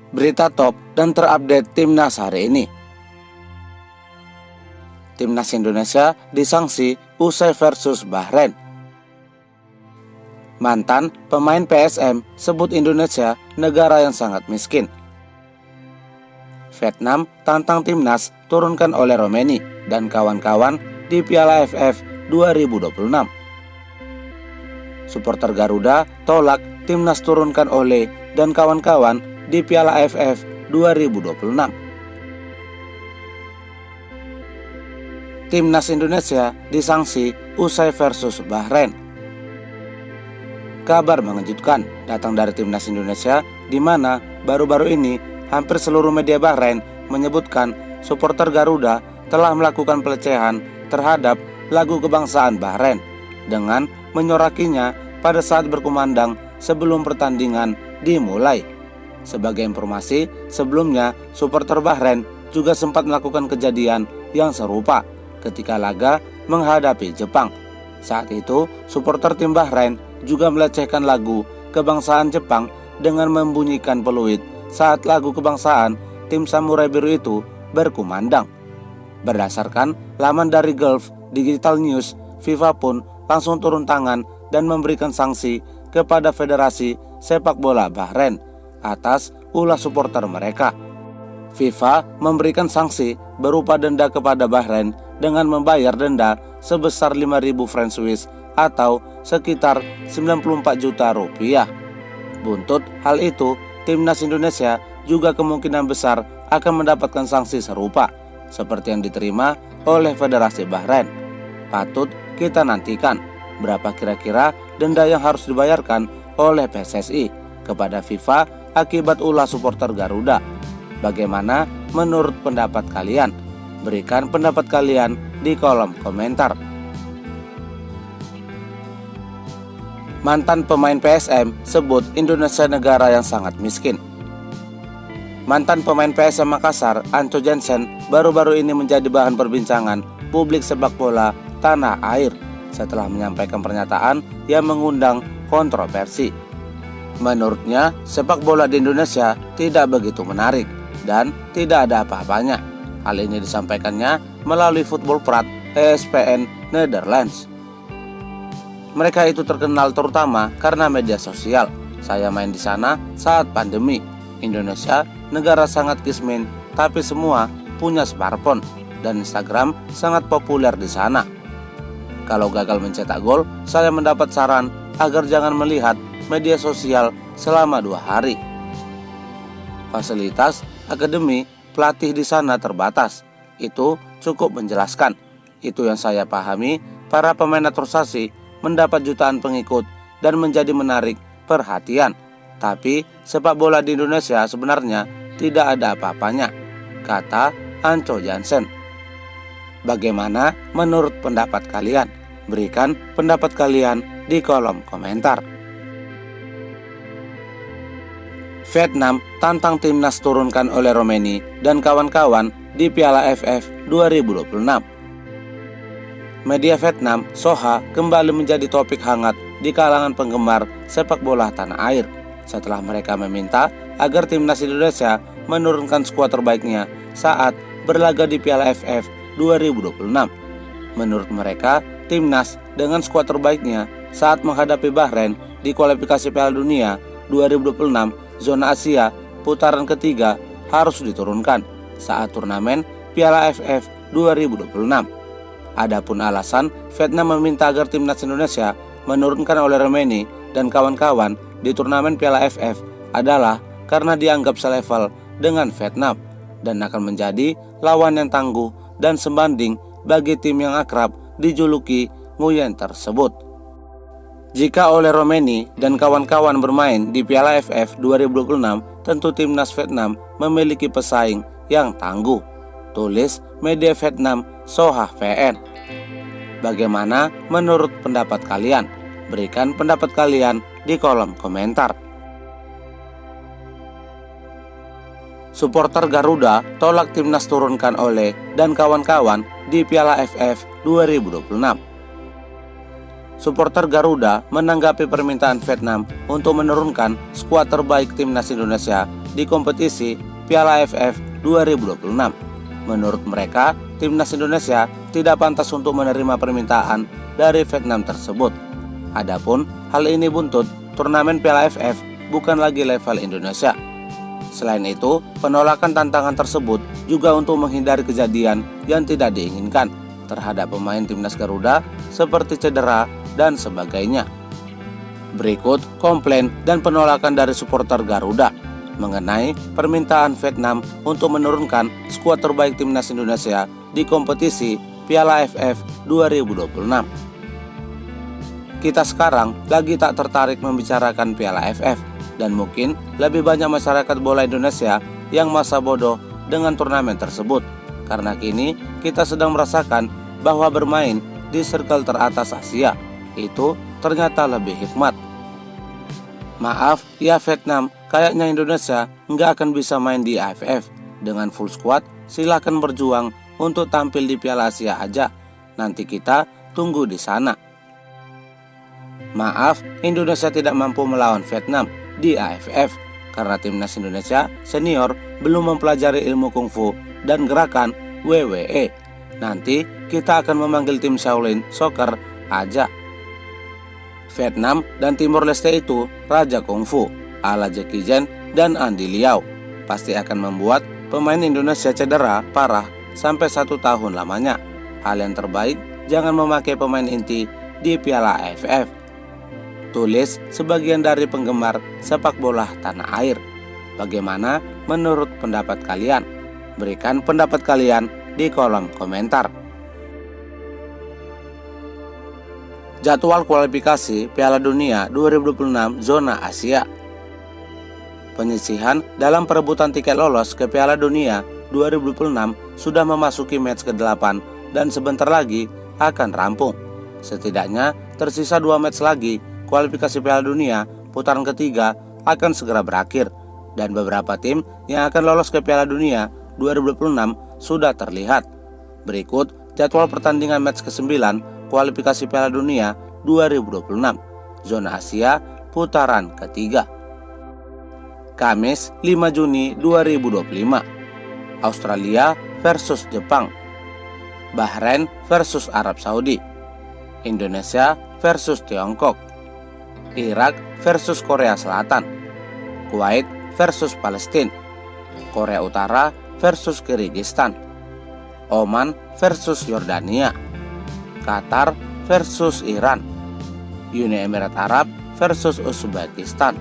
Berita top dan terupdate Timnas hari ini. Timnas Indonesia disanksi usai versus Bahrain. Mantan pemain PSM sebut Indonesia negara yang sangat miskin. Vietnam tantang Timnas turunkan oleh Romeni dan kawan-kawan di Piala AFF 2026. Supporter Garuda tolak Timnas turunkan oleh dan kawan-kawan di Piala AFF 2026. Timnas Indonesia disanksi usai versus Bahrain. Kabar mengejutkan datang dari Timnas Indonesia, di mana baru-baru ini hampir seluruh media Bahrain menyebutkan supporter Garuda telah melakukan pelecehan terhadap lagu kebangsaan Bahrain dengan menyorakinya pada saat berkumandang sebelum pertandingan dimulai. Sebagai informasi, sebelumnya supporter Bahrain juga sempat melakukan kejadian yang serupa ketika laga menghadapi Jepang. Saat itu, supporter tim Bahrain juga melecehkan lagu kebangsaan Jepang dengan membunyikan peluit saat lagu kebangsaan tim Samurai Biru itu berkumandang. Berdasarkan laman dari Gulf Digital News, FIFA pun langsung turun tangan dan memberikan sanksi kepada Federasi Sepak Bola Bahrain atas ulah supporter mereka. FIFA memberikan sanksi berupa denda kepada Bahrain dengan membayar denda sebesar 5.000 franc Swiss atau sekitar 94 juta rupiah. Buntut hal itu, Timnas Indonesia juga kemungkinan besar akan mendapatkan sanksi serupa seperti yang diterima oleh Federasi Bahrain. Patut kita nantikan berapa kira-kira denda yang harus dibayarkan oleh PSSI kepada FIFA akibat ulah supporter Garuda. Bagaimana menurut pendapat kalian? Berikan pendapat kalian di kolom komentar. Mantan pemain PSM sebut Indonesia negara yang sangat miskin. Mantan pemain PSM Makassar, Anco Jansen, baru-baru ini menjadi bahan perbincangan publik sepak bola tanah air setelah menyampaikan pernyataan yang mengundang kontroversi. Menurutnya, sepak bola di Indonesia tidak begitu menarik dan tidak ada apa-apanya. Hal ini disampaikannya melalui Football Prat ESPN Netherlands. Mereka itu terkenal terutama karena media sosial. Saya main di sana saat pandemi. Indonesia negara sangat kismin, tapi semua punya smartphone dan Instagram sangat populer di sana. Kalau gagal mencetak gol, saya mendapat saran agar jangan melihat media sosial selama 2 hari. Fasilitas akademi pelatih di sana terbatas. Itu cukup menjelaskan. Itu yang saya pahami, para pemain naturalisasi mendapat jutaan pengikut dan menjadi menarik perhatian. Tapi sepak bola di Indonesia sebenarnya tidak ada apa-apanya, kata Anco Jansen. Bagaimana menurut pendapat kalian? Berikan pendapat kalian di kolom komentar. Vietnam tantang Timnas turunkan oleh Romeni dan kawan-kawan di Piala AFF 2026. Media Vietnam, Soha, kembali menjadi topik hangat di kalangan penggemar sepak bola tanah air setelah mereka meminta agar Timnas Indonesia menurunkan skuad terbaiknya saat berlaga di Piala AFF 2026. Menurut mereka, Timnas dengan skuad terbaiknya saat menghadapi Bahrain di kualifikasi Piala Dunia 2026 zona Asia putaran ketiga harus diturunkan saat turnamen Piala AFF 2026. Adapun alasan Vietnam meminta agar Timnas Indonesia menurunkan oleh Romeni dan kawan-kawan di turnamen Piala AFF adalah karena dianggap selevel dengan Vietnam dan akan menjadi lawan yang tangguh dan sebanding bagi tim yang akrab dijuluki Nguyen tersebut. Jika oleh Romeni dan kawan-kawan bermain di Piala AFF 2026, tentu timnas Vietnam memiliki pesaing yang tangguh, tulis media Vietnam Soha VN. Bagaimana menurut pendapat kalian? Berikan pendapat kalian di kolom komentar. Supporter Garuda tolak timnas turunkan oleh dan kawan-kawan di Piala AFF 2026. Supporter Garuda menanggapi permintaan Vietnam untuk menurunkan skuad terbaik timnas Indonesia di kompetisi Piala AFF 2026. Menurut mereka, timnas Indonesia tidak pantas untuk menerima permintaan dari Vietnam tersebut. Adapun hal ini buntut turnamen Piala AFF bukan lagi level Indonesia. Selain itu, penolakan tantangan tersebut juga untuk menghindari kejadian yang tidak diinginkan terhadap pemain timnas Garuda seperti cedera dan sebagainya. Berikut komplain dan penolakan dari supporter Garuda mengenai permintaan Vietnam untuk menurunkan skuad terbaik timnas Indonesia di kompetisi Piala AFF 2026. Kita sekarang lagi tak tertarik membicarakan Piala AFF dan mungkin lebih banyak masyarakat bola Indonesia yang masa bodoh dengan turnamen tersebut karena kini kita sedang merasakan bahwa bermain di circle teratas Asia itu ternyata lebih hikmat. Maaf ya Vietnam, kayaknya Indonesia nggak akan bisa main di AFF. Dengan full squad, silakan berjuang untuk tampil di Piala Asia aja. Nanti kita tunggu di sana. Maaf, Indonesia tidak mampu melawan Vietnam di AFF karena timnas Indonesia senior belum mempelajari ilmu kungfu dan gerakan WWE. Nanti kita akan memanggil tim Shaolin Soccer aja. Vietnam dan Timor Leste itu raja kungfu ala Jackie Chan dan Andy Lau. Pasti akan membuat pemain Indonesia cedera parah sampai 1 tahun lamanya. Hal yang terbaik, jangan memakai pemain inti di Piala AFF. Tulis sebagian dari penggemar sepak bola tanah air. Bagaimana menurut pendapat kalian? Berikan pendapat kalian di kolom komentar. Jadwal kualifikasi Piala Dunia 2026 Zona Asia. Penyisihan dalam perebutan tiket lolos ke Piala Dunia 2026 sudah memasuki match ke-8 dan sebentar lagi akan rampung. Setidaknya tersisa 2 match lagi. Kualifikasi Piala Dunia putaran ketiga akan segera berakhir dan beberapa tim yang akan lolos ke Piala Dunia 2026 sudah terlihat. Berikut jadwal pertandingan match ke-9 kualifikasi Piala Dunia 2026 Zona Asia putaran ketiga. Kamis 5 Juni 2025, Australia versus Jepang, Bahrain versus Arab Saudi, Indonesia versus Tiongkok, Irak versus Korea Selatan, Kuwait versus Palestina, Korea Utara versus Kyrgyzstan, Oman versus Yordania, Qatar versus Iran, Uni Emirat Arab versus Uzbekistan,